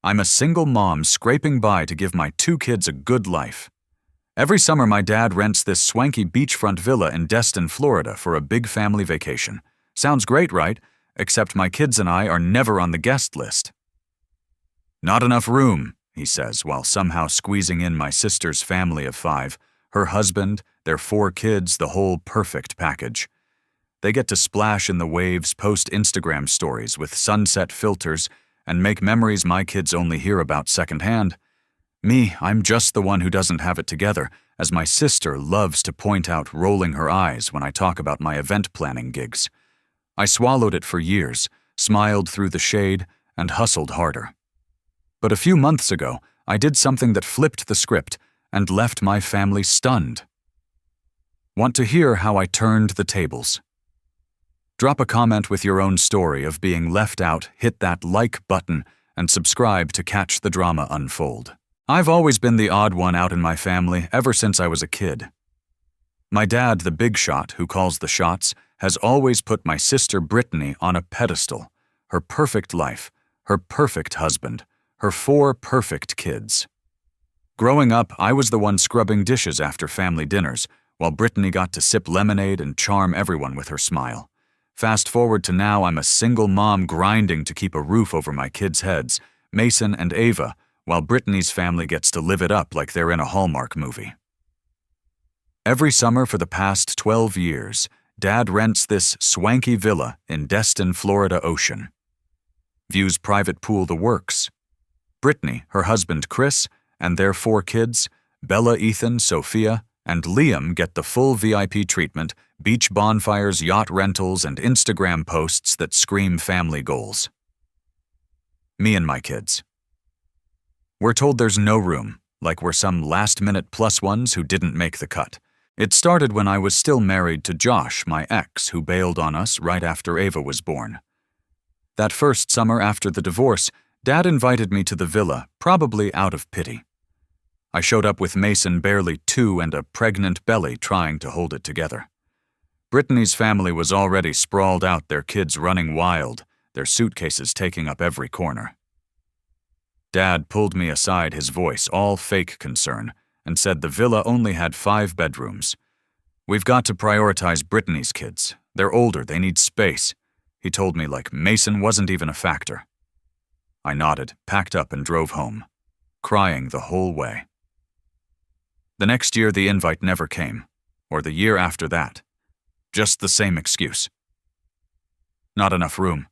I'm a single mom scraping by to give my 2 kids a good life. Every summer my dad rents this swanky beachfront villa in Destin, Florida for a big family vacation. Sounds great, right? Except my kids and I are never on the guest list. Not enough room, he says, while somehow squeezing in my sister's family of 5, her husband, their 4 kids, the whole perfect package. They get to splash in the waves, post Instagram stories with sunset filters, and make memories my kids only hear about secondhand. Me, I'm just the one who doesn't have it together, as my sister loves to point out, rolling her eyes when I talk about my event planning gigs. I swallowed it for years, smiled through the shade, and hustled harder. But a few months ago, I did something that flipped the script and left my family stunned. Want to hear how I turned the tables? Drop a comment with your own story of being left out, hit that like button, and subscribe to catch the drama unfold. I've always been the odd one out in my family ever since I was a kid. My dad, the big shot who calls the shots, has always put my sister Brittany on a pedestal. Her perfect life, her perfect husband, her 4 perfect kids. Growing up, I was the one scrubbing dishes after family dinners, while Brittany got to sip lemonade and charm everyone with her smile. Fast forward to now, I'm a single mom grinding to keep a roof over my kids' heads, Mason and Ava, while Brittany's family gets to live it up like they're in a Hallmark movie. Every summer for the past 12 years, Dad rents this swanky villa in Destin, Florida ocean. Views private pool the works. Brittany, her husband Chris, and their 4 kids, Bella, Ethan, Sophia, and Liam get the full VIP treatment, beach bonfires, yacht rentals, and Instagram posts that scream family goals. Me and my kids. We're told there's no room, like we're some last-minute plus ones who didn't make the cut. It started when I was still married to Josh, my ex, who bailed on us right after Ava was born. That first summer after the divorce, Dad invited me to the villa, probably out of pity. I showed up with Mason barely 2 and a pregnant belly trying to hold it together. Brittany's family was already sprawled out, their kids running wild, their suitcases taking up every corner. Dad pulled me aside, his voice all fake concern, and said the villa only had 5 bedrooms. We've got to prioritize Brittany's kids. They're older, they need space. He told me like Mason wasn't even a factor. I nodded, packed up, and drove home, crying the whole way. The next year, the invite never came, or the year after that. Just the same excuse. Not enough room.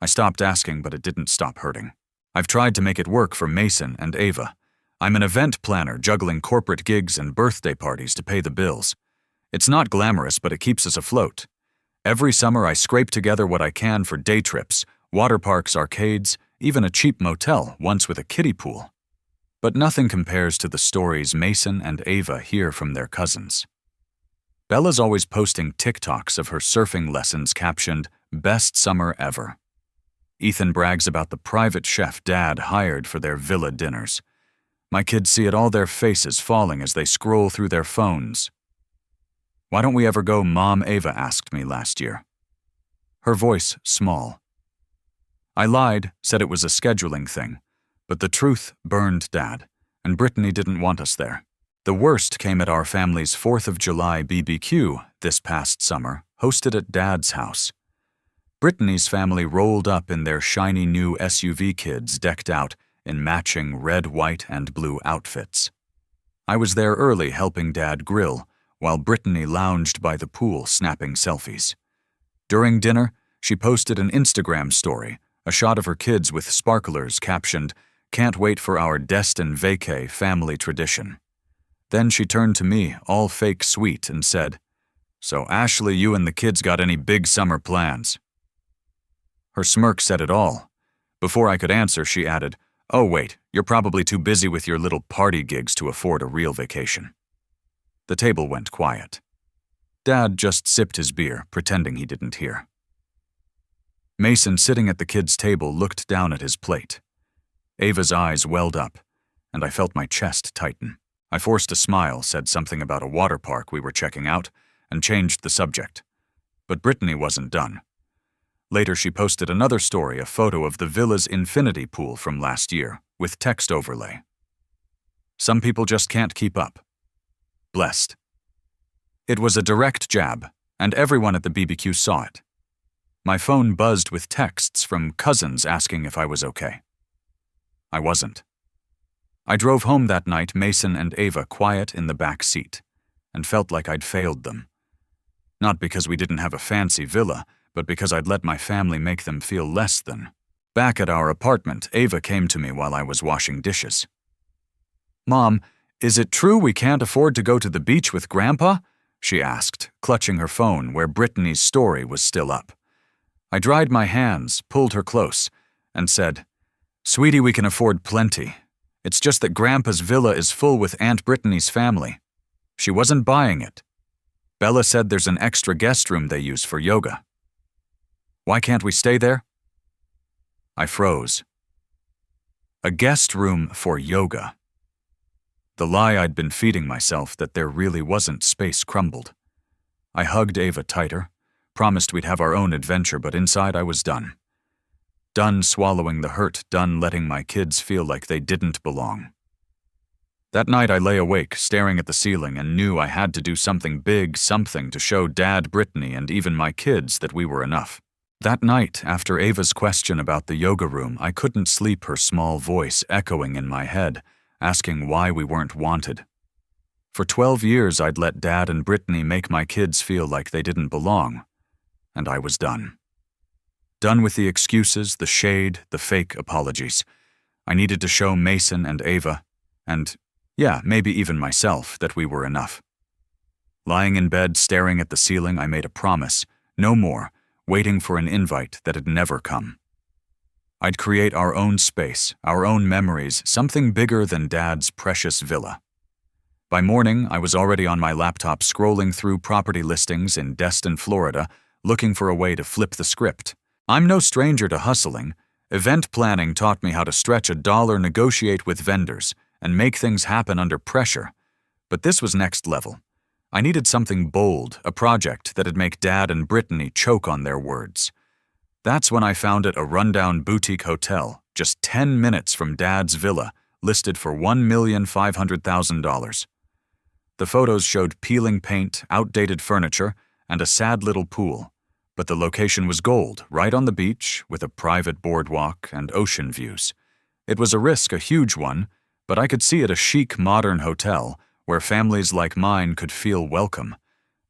I stopped asking, but it didn't stop hurting. I've tried to make it work for Mason and Ava. I'm an event planner juggling corporate gigs and birthday parties to pay the bills. It's not glamorous, but it keeps us afloat. Every summer, I scrape together what I can for day trips, water parks, arcades, even a cheap motel, once with a kiddie pool. But nothing compares to the stories Mason and Ava hear from their cousins. Bella's always posting TikToks of her surfing lessons captioned, "Best summer ever." Ethan brags about the private chef Dad hired for their villa dinners. My kids see it, all their faces falling as they scroll through their phones. Why don't we ever go, Mom? Ava asked me last year. Her voice small. I lied, said it was a scheduling thing, but the truth burned Dad, and Brittany didn't want us there. The worst came at our family's 4th of July BBQ this past summer, hosted at Dad's house. Brittany's family rolled up in their shiny new SUV, kids decked out in matching red, white, and blue outfits. I was there early helping Dad grill, while Brittany lounged by the pool snapping selfies. During dinner, she posted an Instagram story, a shot of her kids with sparklers captioned, "Can't wait for our Destin vacay family tradition." Then she turned to me, all fake sweet, and said, "So Ashley, you and the kids got any big summer plans?" Her smirk said it all. Before I could answer, she added, "Oh wait, you're probably too busy with your little party gigs to afford a real vacation." The table went quiet. Dad just sipped his beer, pretending he didn't hear. Mason, sitting at the kids' table, looked down at his plate. Ava's eyes welled up, and I felt my chest tighten. I forced a smile, said something about a water park we were checking out, and changed the subject. But Brittany wasn't done. Later, she posted another story, a photo of the villa's infinity pool from last year, with text overlay. Some people just can't keep up. Blessed. It was a direct jab, and everyone at the BBQ saw it. My phone buzzed with texts from cousins asking if I was okay. I wasn't. I drove home that night, Mason and Ava quiet in the back seat, and felt like I'd failed them. Not because we didn't have a fancy villa, but because I'd let my family make them feel less than. Back at our apartment, Ava came to me while I was washing dishes. "Mom, is it true we can't afford to go to the beach with Grandpa?" she asked, clutching her phone where Brittany's story was still up. I dried my hands, pulled her close, and said, "Sweetie, we can afford plenty. It's just that Grandpa's villa is full with Aunt Brittany's family. She wasn't buying it. Bella said there's an extra guest room they use for yoga. Why can't we stay there?" I froze. A guest room for yoga. The lie I'd been feeding myself that there really wasn't space crumbled. I hugged Ava tighter, promised we'd have our own adventure, but inside I was done. Done swallowing the hurt, done letting my kids feel like they didn't belong. That night I lay awake, staring at the ceiling, and knew I had to do something big, something to show Dad, Brittany, and even my kids that we were enough. That night, after Ava's question about the yoga room, I couldn't sleep, her small voice echoing in my head, asking why we weren't wanted. For 12 years I'd let Dad and Brittany make my kids feel like they didn't belong, and I was done. Done with the excuses, the shade, the fake apologies. I needed to show Mason and Ava, and, yeah, maybe even myself, that we were enough. Lying in bed, staring at the ceiling, I made a promise, no more, waiting for an invite that had never come. I'd create our own space, our own memories, something bigger than Dad's precious villa. By morning, I was already on my laptop scrolling through property listings in Destin, Florida, looking for a way to flip the script. I'm no stranger to hustling. Event planning taught me how to stretch a dollar, negotiate with vendors, and make things happen under pressure. But this was next level. I needed something bold, a project that'd make Dad and Brittany choke on their words. That's when I found it, a rundown boutique hotel, just 10 minutes from Dad's villa, listed for $1,500,000. The photos showed peeling paint, outdated furniture, and a sad little pool. But the location was gold, right on the beach, with a private boardwalk and ocean views. It was a risk, a huge one, but I could see it, a chic, modern hotel where families like mine could feel welcome,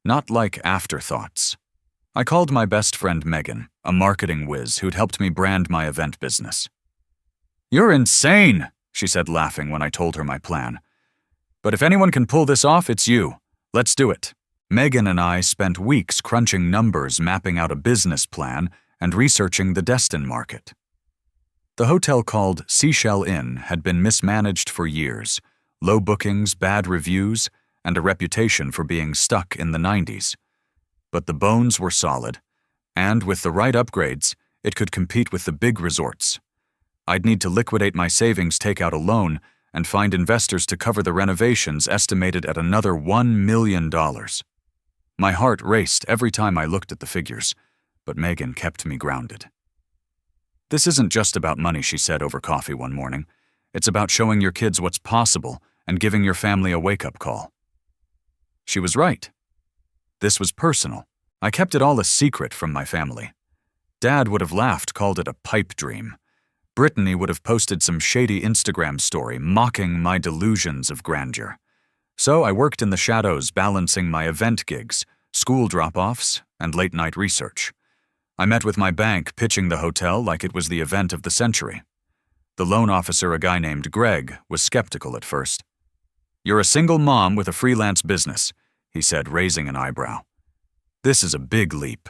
not like afterthoughts. I called my best friend Megan, a marketing whiz who'd helped me brand my event business. "You're insane," she said, laughing when I told her my plan. "But if anyone can pull this off, it's you. Let's do it." Megan and I spent weeks crunching numbers, mapping out a business plan, and researching the Destin market. The hotel, called Seashell Inn, had been mismanaged for years, low bookings, bad reviews, and a reputation for being stuck in the 90s. But the bones were solid, and with the right upgrades, it could compete with the big resorts. I'd need to liquidate my savings, take out a loan, and find investors to cover the renovations, estimated at another $1 million. My heart raced every time I looked at the figures, but Megan kept me grounded. "This isn't just about money," she said over coffee one morning. "It's about showing your kids what's possible and giving your family a wake-up call." She was right. This was personal. I kept it all a secret from my family. Dad would have laughed, called it a pipe dream. Brittany would have posted some shady Instagram story mocking my delusions of grandeur. So I worked in the shadows, balancing my event gigs, school drop-offs, and late-night research. I met with my bank, pitching the hotel like it was the event of the century. The loan officer, a guy named Greg, was skeptical at first. "You're a single mom with a freelance business," he said, raising an eyebrow. "This is a big leap."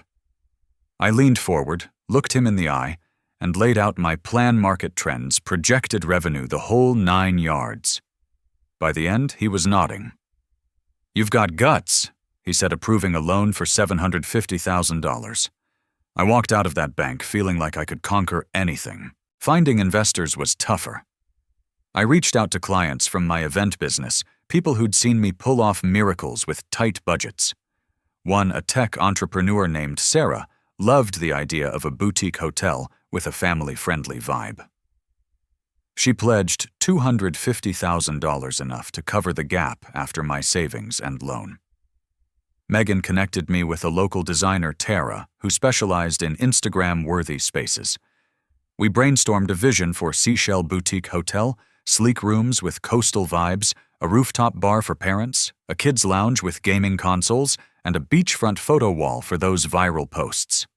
I leaned forward, looked him in the eye, and laid out my plan, market trends, projected revenue, the whole 9 yards. By the end, he was nodding. "You've got guts," he said, approving a loan for $750,000. I walked out of that bank feeling like I could conquer anything. Finding investors was tougher. I reached out to clients from my event business, people who'd seen me pull off miracles with tight budgets. One, a tech entrepreneur named Sarah, loved the idea of a boutique hotel with a family-friendly vibe. She pledged $250,000, enough to cover the gap after my savings and loan. Megan connected me with a local designer, Tara, who specialized in Instagram-worthy spaces. We brainstormed a vision for Seashell Boutique Hotel, sleek rooms with coastal vibes, a rooftop bar for parents, a kids' lounge with gaming consoles, and a beachfront photo wall for those viral posts.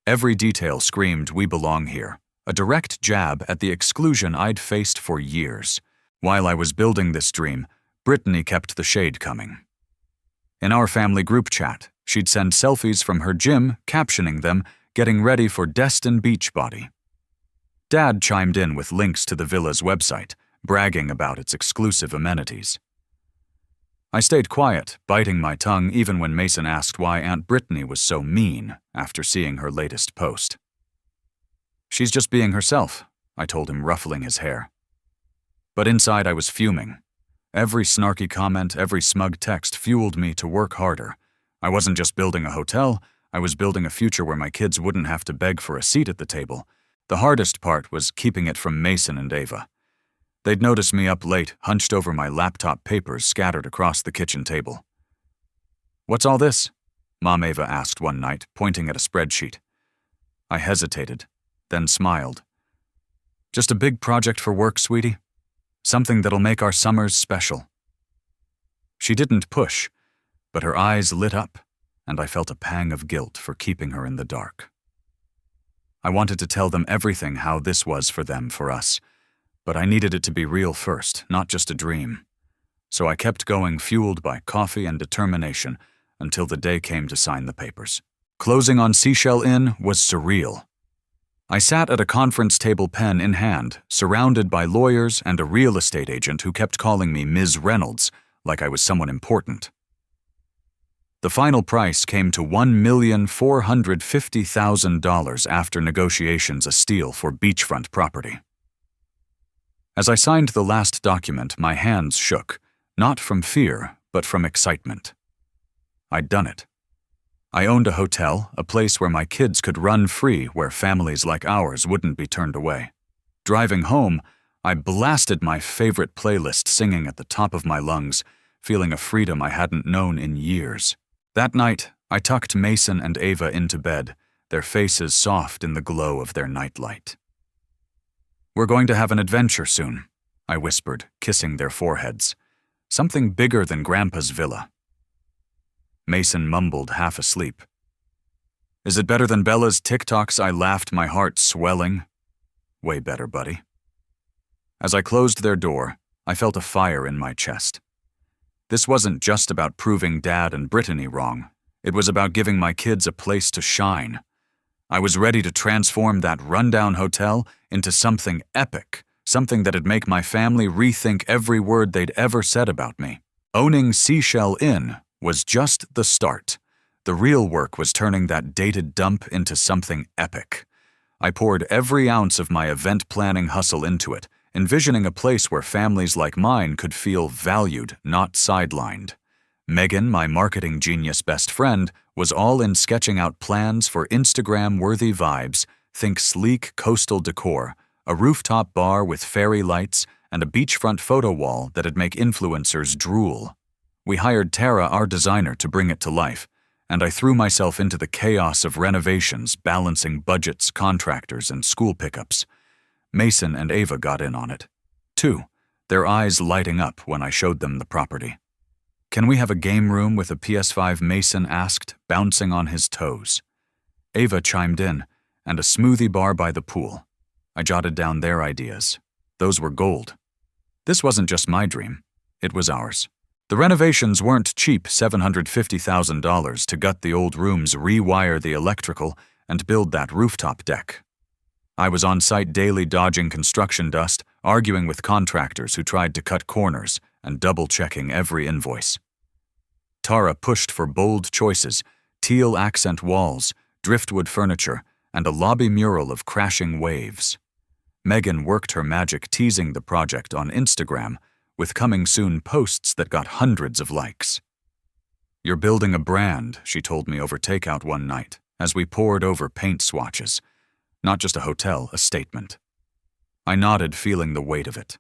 Every detail screamed, "We belong here," a direct jab at the exclusion I'd faced for years. While I was building this dream, Brittany kept the shade coming. In our family group chat, she'd send selfies from her gym, captioning them, "Getting ready for Destin Beachbody." Dad chimed in with links to the villa's website, bragging about its exclusive amenities. I stayed quiet, biting my tongue even when Mason asked why Aunt Brittany was so mean after seeing her latest post. "She's just being herself," I told him, ruffling his hair. But inside I was fuming. Every snarky comment, every smug text fueled me to work harder. I wasn't just building a hotel, I was building a future where my kids wouldn't have to beg for a seat at the table. The hardest part was keeping it from Mason and Ava. They'd notice me up late, hunched over my laptop papers scattered across the kitchen table. "What's all this?" Mom Ava asked one night, pointing at a spreadsheet. I hesitated, then smiled. "Just a big project for work, sweetie. Something that'll make our summers special." She didn't push, but her eyes lit up, and I felt a pang of guilt for keeping her in the dark. I wanted to tell them everything, how this was for them, for us, but I needed it to be real first, not just a dream. So I kept going, fueled by coffee and determination, until the day came to sign the papers. Closing on Seashell Inn was surreal. I sat at a conference table, pen in hand, surrounded by lawyers and a real estate agent who kept calling me Ms. Reynolds, like I was someone important. The final price came to $1,450,000 after negotiations, a steal for beachfront property. As I signed the last document, my hands shook, not from fear, but from excitement. I'd done it. I owned a hotel, a place where my kids could run free, where families like ours wouldn't be turned away. Driving home, I blasted my favorite playlist, singing at the top of my lungs, feeling a freedom I hadn't known in years. That night, I tucked Mason and Ava into bed, their faces soft in the glow of their nightlight. "We're going to have an adventure soon," I whispered, kissing their foreheads. "Something bigger than Grandpa's villa." Mason mumbled, half asleep. "Is it better than Bella's TikToks?" I laughed, my heart swelling. "Way better, buddy." As I closed their door, I felt a fire in my chest. This wasn't just about proving Dad and Brittany wrong. It was about giving my kids a place to shine. I was ready to transform that rundown hotel into something epic, something that'd make my family rethink every word they'd ever said about me. Owning Seashell Inn was just the start. The real work was turning that dated dump into something epic. I poured every ounce of my event planning hustle into it, envisioning a place where families like mine could feel valued, not sidelined. Megan, my marketing genius best friend, was all in sketching out plans for Instagram-worthy vibes, think sleek coastal decor, a rooftop bar with fairy lights, and a beachfront photo wall that'd make influencers drool. We hired Tara, our designer, to bring it to life, and I threw myself into the chaos of renovations, balancing budgets, contractors, and school pickups. Mason and Ava got in on it, too, their eyes lighting up when I showed them the property. "Can we have a game room with a PS5?" Mason asked, bouncing on his toes. Ava chimed in, and a smoothie bar by the pool. I jotted down their ideas. Those were gold. This wasn't just my dream. It was ours. The renovations weren't cheap, $750,000 to gut the old rooms, rewire the electrical, and build that rooftop deck. I was on site daily, dodging construction dust, arguing with contractors who tried to cut corners, and double-checking every invoice. Tara pushed for bold choices, teal accent walls, driftwood furniture, and a lobby mural of crashing waves. Megan worked her magic, teasing the project on Instagram, with coming soon posts that got hundreds of likes. "You're building a brand," she told me over takeout one night, as we pored over paint swatches. Not just a hotel, a statement. I nodded, feeling the weight of it.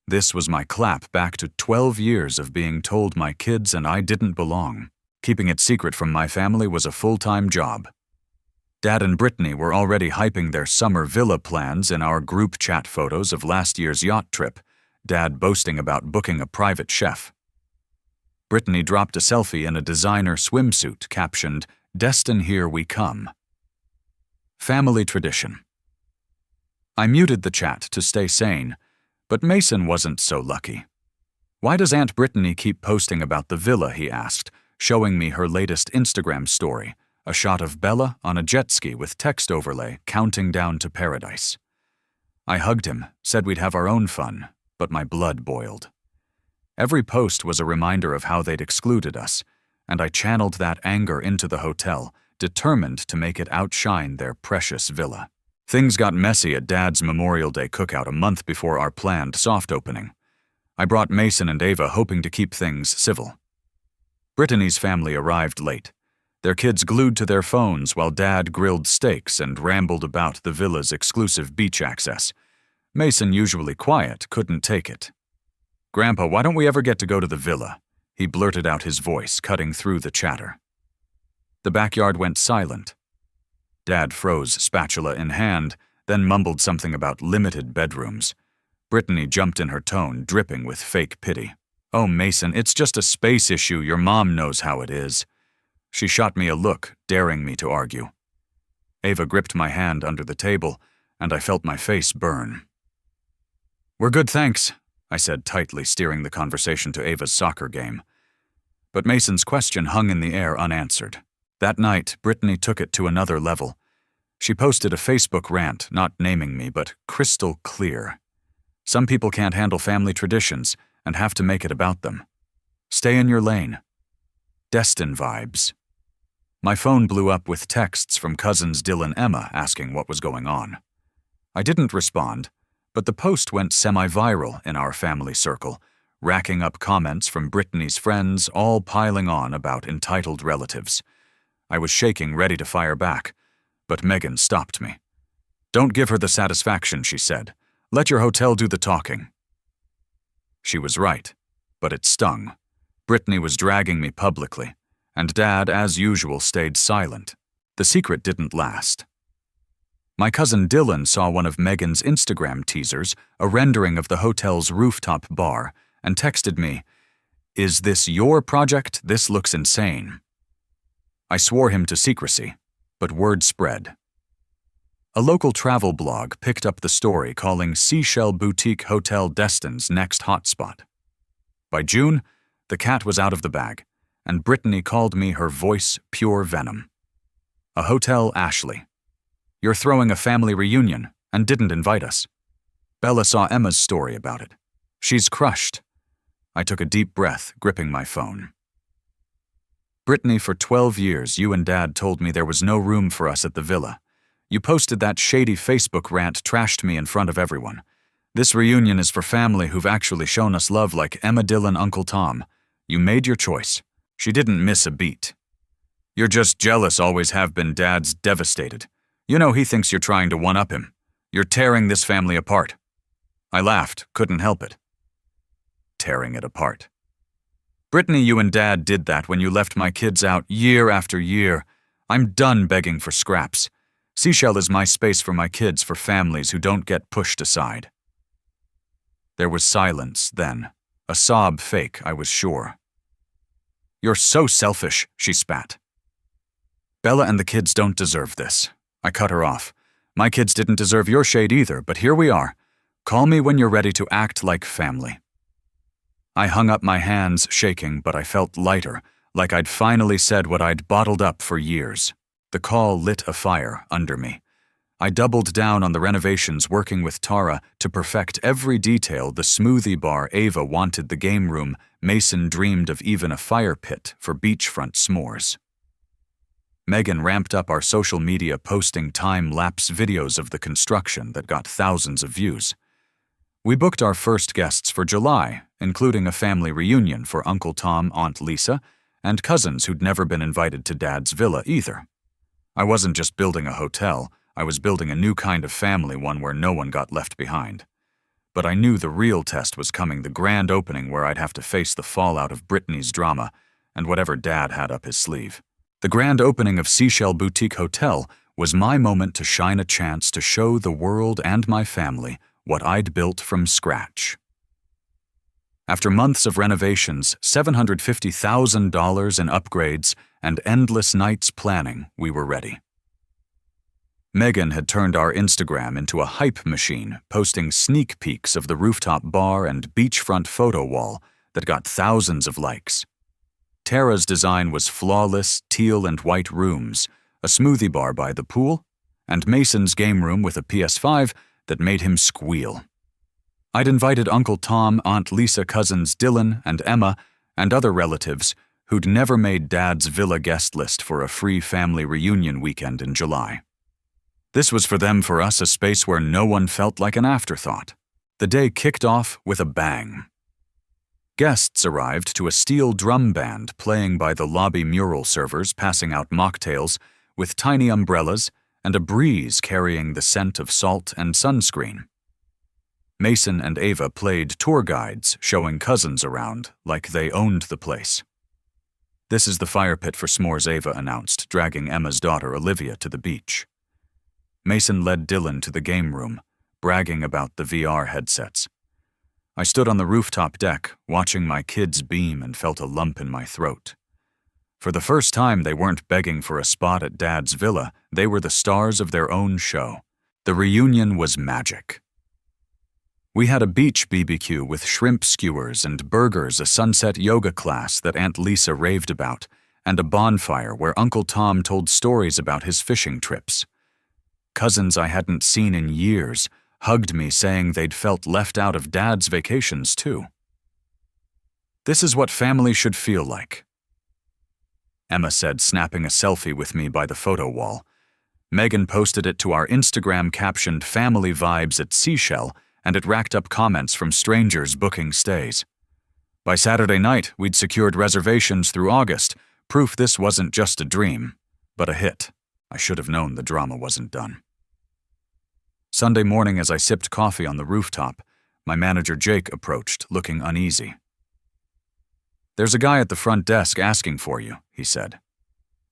This was my clap back to 12 years of being told my kids and I didn't belong. Keeping it secret from my family was a full-time job. Dad and Brittany were already hyping their summer villa plans in our group chat photos of last year's yacht trip, Dad boasting about booking a private chef. Brittany dropped a selfie in a designer swimsuit captioned, "Destin, here we come." Family tradition. I muted the chat to stay sane, but Mason wasn't so lucky. "Why does Aunt Brittany keep posting about the villa?" he asked, showing me her latest Instagram story, a shot of Bella on a jet ski with text overlay counting down to paradise. I hugged him, said we'd have our own fun, but my blood boiled. Every post was a reminder of how they'd excluded us, and I channeled that anger into the hotel, determined to make it outshine their precious villa. Things got messy at Dad's Memorial Day cookout a month before our planned soft opening. I brought Mason and Ava, hoping to keep things civil. Brittany's family arrived late, their kids glued to their phones while Dad grilled steaks and rambled about the villa's exclusive beach access. Mason, usually quiet, couldn't take it. "Grandpa, why don't we ever get to go to the villa?" he blurted out, his voice cutting through the chatter. The backyard went silent. Dad froze, spatula in hand, then mumbled something about limited bedrooms. Brittany jumped in her tone, dripping with fake pity. "Oh, Mason, it's just a space issue. Your mom knows how it is." She shot me a look, daring me to argue. Ava gripped my hand under the table, and I felt my face burn. "We're good, thanks," I said tightly, steering the conversation to Ava's soccer game. But Mason's question hung in the air unanswered. That night, Brittany took it to another level. She posted a Facebook rant, not naming me, but crystal clear. Some people can't handle family traditions and have to make it about them. Stay in your lane. Destin vibes. My phone blew up with texts from cousins Dylan and Emma asking what was going on. I didn't respond, but the post went semi-viral in our family circle, racking up comments from Brittany's friends, all piling on about entitled relatives. I was shaking, ready to fire back, but Megan stopped me. "Don't give her the satisfaction," she said. "Let your hotel do the talking." She was right, but it stung. Brittany was dragging me publicly, and Dad, as usual, stayed silent. The secret didn't last. My cousin Dylan saw one of Megan's Instagram teasers, a rendering of the hotel's rooftop bar, and texted me, "Is this your project? This looks insane." I swore him to secrecy, but word spread. A local travel blog picked up the story, calling Seashell Boutique Hotel Destin's next hotspot. By June, the cat was out of the bag, and Brittany called me her voice pure venom. A hotel Ashley. "You're throwing a family reunion and didn't invite us." Bella saw Emma's story about it. "She's crushed." I took a deep breath, gripping my phone. "Brittany, for 12 years, you and Dad told me there was no room for us at the villa. You posted that shady Facebook rant, trashed me in front of everyone. This reunion is for family who've actually shown us love, like Emma, Dylan, Uncle Tom. You made your choice. She didn't miss a beat. You're just jealous, always have been." Dad's devastated. "You know he thinks you're trying to one-up him. You're tearing this family apart." I laughed, couldn't help it. Tearing it apart. "Brittany, you and Dad did that when you left my kids out year after year. I'm done begging for scraps. Seashell is my space for my kids, for families who don't get pushed aside." There was silence then, a sob fake, I was sure. "You're so selfish," she spat. "Bella and the kids don't deserve this." I cut her off. "My kids didn't deserve your shade either, but here we are. Call me when you're ready to act like family." I hung up my hands, shaking, but I felt lighter, like I'd finally said what I'd bottled up for years. The call lit a fire under me. I doubled down on the renovations, working with Tara to perfect every detail: the smoothie bar Ava wanted, the game room Mason dreamed of, even a fire pit for beachfront s'mores. Megan ramped up our social media, posting time-lapse videos of the construction that got thousands of views. We booked our first guests for July, including a family reunion for Uncle Tom, Aunt Lisa, and cousins who'd never been invited to Dad's villa either. I wasn't just building a hotel, I was building a new kind of family, one where no one got left behind. But I knew the real test was coming, the grand opening where I'd have to face the fallout of Brittany's drama and whatever Dad had up his sleeve. The grand opening of Seashell Boutique Hotel was my moment to shine a chance to show the world and my family what I'd built from scratch. After months of renovations, $750,000 in upgrades, and endless nights planning, we were ready. Megan had turned our Instagram into a hype machine, posting sneak peeks of the rooftop bar and beachfront photo wall that got thousands of likes. Tara's design was flawless teal and white rooms, a smoothie bar by the pool, and Mason's game room with a PS5 that made him squeal. I'd invited Uncle Tom, Aunt Lisa, cousins Dylan and Emma, and other relatives who'd never made Dad's villa guest list for a free family reunion weekend in July. This was for them, for us, a space where no one felt like an afterthought. The day kicked off with a bang. Guests arrived to a steel drum band playing by the lobby mural servers, passing out mocktails with tiny umbrellas and a breeze carrying the scent of salt and sunscreen. Mason and Ava played tour guides, showing cousins around like they owned the place. "This is the fire pit for s'mores," Ava announced, dragging Emma's daughter Olivia to the beach. Mason led Dylan to the game room, bragging about the VR headsets. I stood on the rooftop deck, watching my kids beam, and felt a lump in my throat. For the first time, they weren't begging for a spot at Dad's villa, they were the stars of their own show. The reunion was magic. We had a beach BBQ with shrimp skewers and burgers, a sunset yoga class that Aunt Lisa raved about, and a bonfire where Uncle Tom told stories about his fishing trips. Cousins I hadn't seen in years hugged me, saying they'd felt left out of Dad's vacations too. "This is what family should feel like," Emma said, snapping a selfie with me by the photo wall. Megan posted it to our Instagram, captioned "Family Vibes at Seashell," and it racked up comments from strangers booking stays. By Saturday night, we'd secured reservations through August, proof this wasn't just a dream, but a hit. I should have known the drama wasn't done. Sunday morning, as I sipped coffee on the rooftop, my manager Jake approached, looking uneasy. "There's a guy at the front desk asking for you," he said.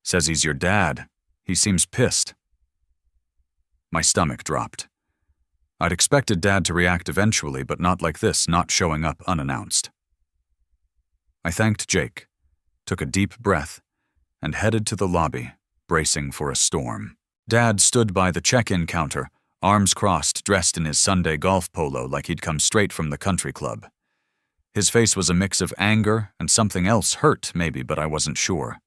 "Says he's your dad. He seems pissed." My stomach dropped. I'd expected Dad to react eventually, but not like this, not showing up unannounced. I thanked Jake, took a deep breath, and headed to the lobby, bracing for a storm. Dad stood by the check-in counter, arms crossed, dressed in his Sunday golf polo like he'd come straight from the country club. His face was a mix of anger and something else, hurt maybe, but I wasn't sure.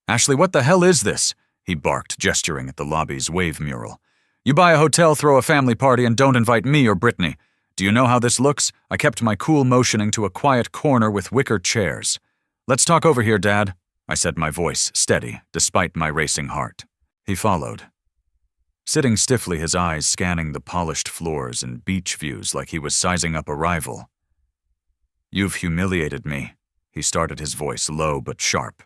"Ashley, what the hell is this?" he barked, gesturing at the lobby's wave mural. "You buy a hotel, throw a family party, and don't invite me or Brittany. Do you know how this looks?" I kept my cool, motioning to a quiet corner with wicker chairs. "Let's talk over here, Dad," I said, my voice steady, despite my racing heart. He followed. Sitting stiffly, his eyes scanning the polished floors and beach views like he was sizing up a rival. "You've humiliated me," he started, his voice low but sharp.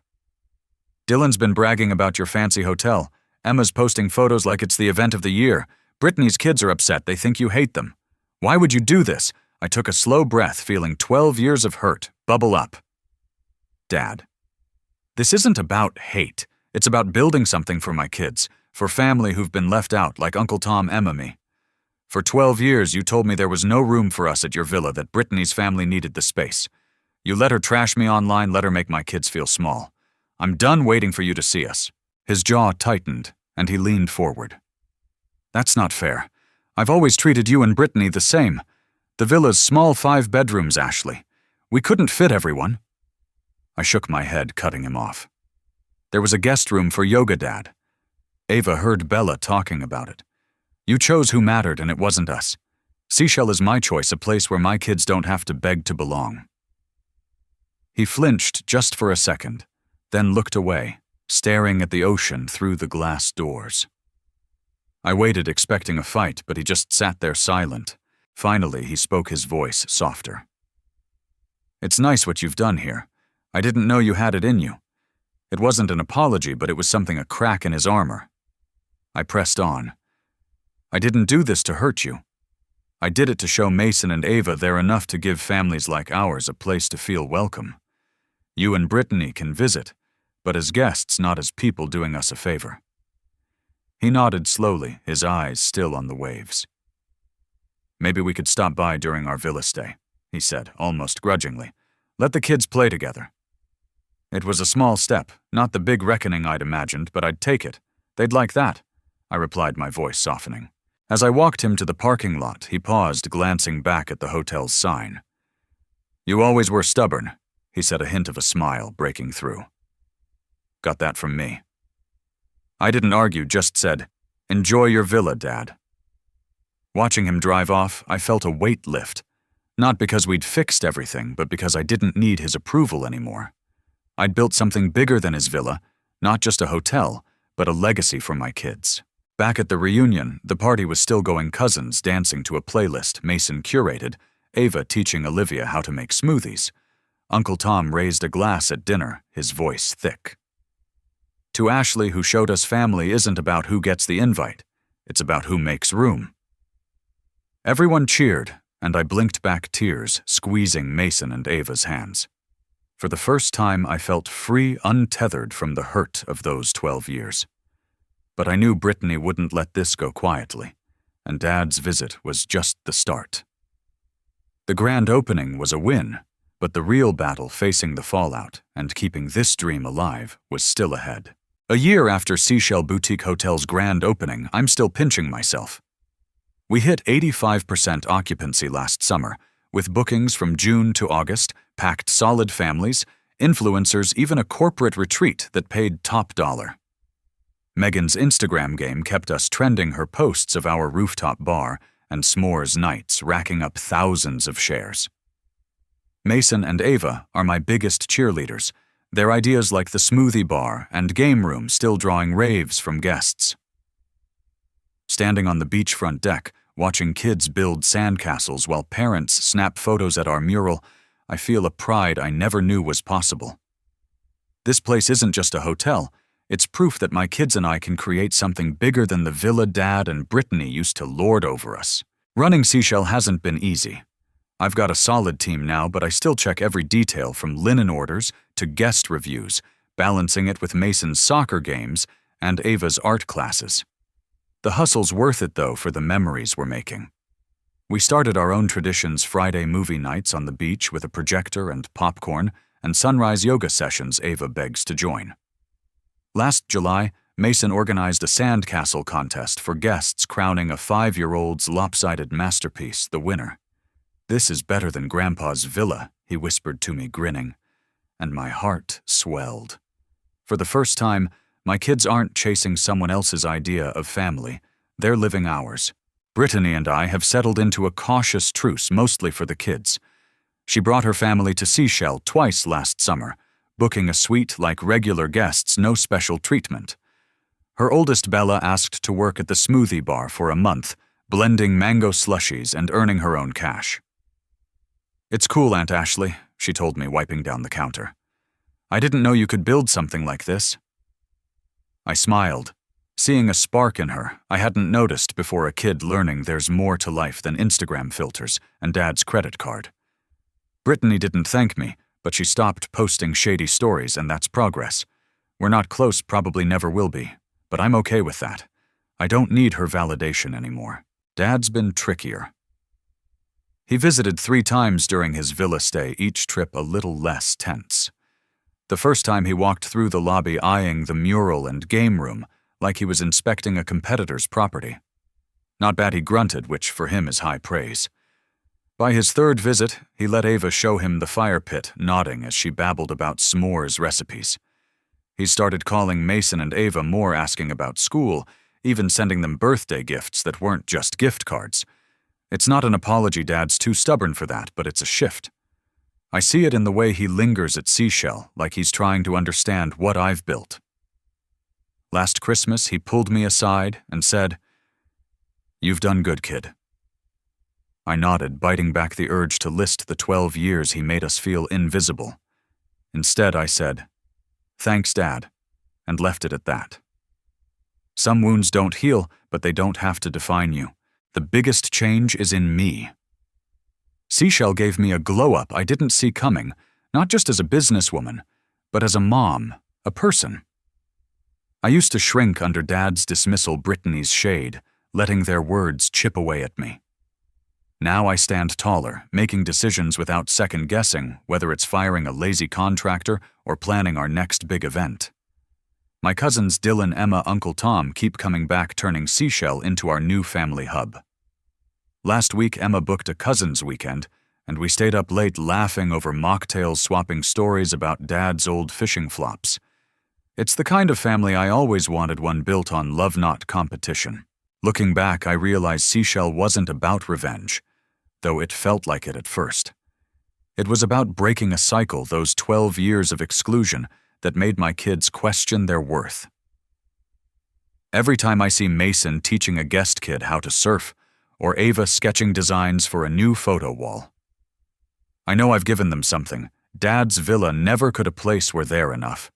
"Dylan's been bragging about your fancy hotel. Emma's posting photos like it's the event of the year. Brittany's kids are upset, they think you hate them. Why would you do this?" I took a slow breath, feeling 12 years of hurt bubble up. "Dad, this isn't about hate. It's about building something for my kids, for family who've been left out like Uncle Tom, Emma, me. For 12 years, you told me there was no room for us at your villa, that Brittany's family needed the space. You let her trash me online, let her make my kids feel small. I'm done waiting for you to see us." His jaw tightened, and he leaned forward. "That's not fair. I've always treated you and Brittany the same. The villa's small 5 bedrooms, Ashley. We couldn't fit everyone." I shook my head, cutting him off. "There was a guest room for yoga, Dad. Ava heard Bella talking about it. You chose who mattered, and it wasn't us. Seashell is my choice, a place where my kids don't have to beg to belong." He flinched just for a second, then looked away, staring at the ocean through the glass doors. I waited, expecting a fight, but he just sat there silent. Finally, he spoke, his voice softer. "It's nice what you've done here. I didn't know you had it in you. It wasn't an apology, but it was something a crack in his armor. I pressed on. I didn't do this to hurt you. I did it to show Mason and Ava they're enough to give families like ours a place to feel welcome. You and Brittany can visit, but as guests, not as people doing us a favor. He nodded slowly, his eyes still on the waves. Maybe we could stop by during our villa stay, he said, almost grudgingly. Let the kids play together. It was a small step, not the big reckoning I'd imagined, but I'd take it. They'd like that, I replied, my voice softening. As I walked him to the parking lot, he paused, glancing back at the hotel's sign. You always were stubborn, he said, a hint of a smile breaking through. Got that from me. I didn't argue, just said, enjoy your villa, Dad. Watching him drive off, I felt a weight lift. Not because we'd fixed everything, but because I didn't need his approval anymore. I'd built something bigger than his villa, not just a hotel, but a legacy for my kids. Back at the reunion, the party was still going cousins dancing to a playlist Mason curated, Ava teaching Olivia how to make smoothies. Uncle Tom raised a glass at dinner, his voice thick. To Ashley, who showed us family isn't about who gets the invite. It's about who makes room. Everyone cheered, and I blinked back tears, squeezing Mason and Ava's hands. For the first time, I felt free, untethered from the hurt of those 12 years. But I knew Brittany wouldn't let this go quietly, and Dad's visit was just the start. The grand opening was a win, but the real battle facing the fallout and keeping this dream alive was still ahead. A year after Seashell Boutique Hotel's grand opening, I'm still pinching myself. We hit 85% occupancy last summer, with bookings from June to August, packed solid families, influencers, even a corporate retreat that paid top dollar. Megan's Instagram game kept us trending her posts of our rooftop bar and s'mores nights, racking up thousands of shares. Mason and Ava are my biggest cheerleaders, their ideas like the smoothie bar and game room still drawing raves from guests. Standing on the beachfront deck, watching kids build sandcastles while parents snap photos at our mural, I feel a pride I never knew was possible. This place isn't just a hotel, it's proof that my kids and I can create something bigger than the villa Dad and Brittany used to lord over us. Running Seashell hasn't been easy. I've got a solid team now, but I still check every detail from linen orders to guest reviews, balancing it with Mason's soccer games and Ava's art classes. The hustle's worth it, though, for the memories we're making. We started our own traditions: Friday movie nights on the beach with a projector and popcorn, and sunrise yoga sessions Ava begs to join. Last July, Mason organized a sandcastle contest for guests, crowning a 5-year-old's lopsided masterpiece the winner. This is better than Grandpa's villa, he whispered to me, grinning, and my heart swelled. For the first time, my kids aren't chasing someone else's idea of family, they're living ours. Brittany and I have settled into a cautious truce, mostly for the kids. She brought her family to Seashell twice last summer, booking a suite like regular guests, no special treatment. Her oldest, Bella, asked to work at the smoothie bar for a month, blending mango slushies and earning her own cash. It's cool, Aunt Ashley, she told me, wiping down the counter. I didn't know you could build something like this. I smiled, seeing a spark in her I hadn't noticed before, a kid learning there's more to life than Instagram filters and Dad's credit card. Brittany didn't thank me, but she stopped posting shady stories, and that's progress. We're not close, probably never will be, but I'm okay with that. I don't need her validation anymore. Dad's been trickier. He visited 3 times during his villa stay, each trip a little less tense. The first time he walked through the lobby eyeing the mural and game room like he was inspecting a competitor's property. Not bad, he grunted, which for him is high praise. By his 3rd visit, he let Ava show him the fire pit, nodding as she babbled about s'mores recipes. He started calling Mason and Ava more, asking about school, even sending them birthday gifts that weren't just gift cards. It's not an apology, Dad's too stubborn for that, but it's a shift. I see it in the way he lingers at Seashell, like he's trying to understand what I've built. Last Christmas, he pulled me aside and said, "You've done good, kid." I nodded, biting back the urge to list the 12 years he made us feel invisible. Instead, I said, "Thanks, Dad," and left it at that. Some wounds don't heal, but they don't have to define you. The biggest change is in me. Seashell gave me a glow-up I didn't see coming, not just as a businesswoman, but as a mom, a person. I used to shrink under Dad's dismissal Brittany's shade, letting their words chip away at me. Now I stand taller, making decisions without second-guessing whether it's firing a lazy contractor or planning our next big event. My cousins Dylan, Emma, Uncle Tom keep coming back, turning Seashell into our new family hub. Last week, Emma booked a cousins' weekend, and we stayed up late laughing over mocktails, swapping stories about Dad's old fishing flops. It's the kind of family I always wanted, one built on love, not competition. Looking back, I realized Seashell wasn't about revenge, though it felt like it at first. It was about breaking a cycle, those 12 years of exclusion that made my kids question their worth. Every time I see Mason teaching a guest kid how to surf, or Ava sketching designs for a new photo wall, I know I've given them something. Dad's villa never could a place where they're enough.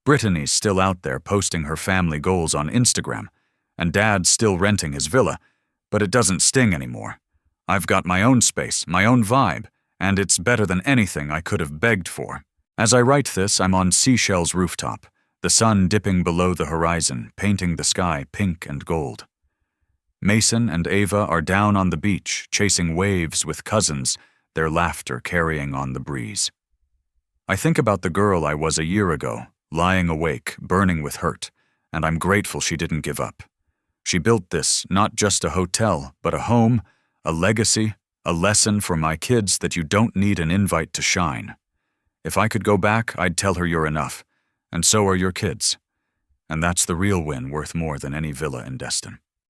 Brittany's still out there posting her family goals on Instagram, and Dad's still renting his villa, but it doesn't sting anymore. I've got my own space, my own vibe, and it's better than anything I could have begged for. As I write this, I'm on Seashell's rooftop, the sun dipping below the horizon, painting the sky pink and gold. Mason and Ava are down on the beach, chasing waves with cousins, their laughter carrying on the breeze. I think about the girl I was a year ago, lying awake, burning with hurt, and I'm grateful she didn't give up. She built this, not just a hotel, but a home, a legacy, a lesson for my kids that you don't need an invite to shine. If I could go back, I'd tell her you're enough, and so are your kids. And that's the real win, worth more than any villa in Destin.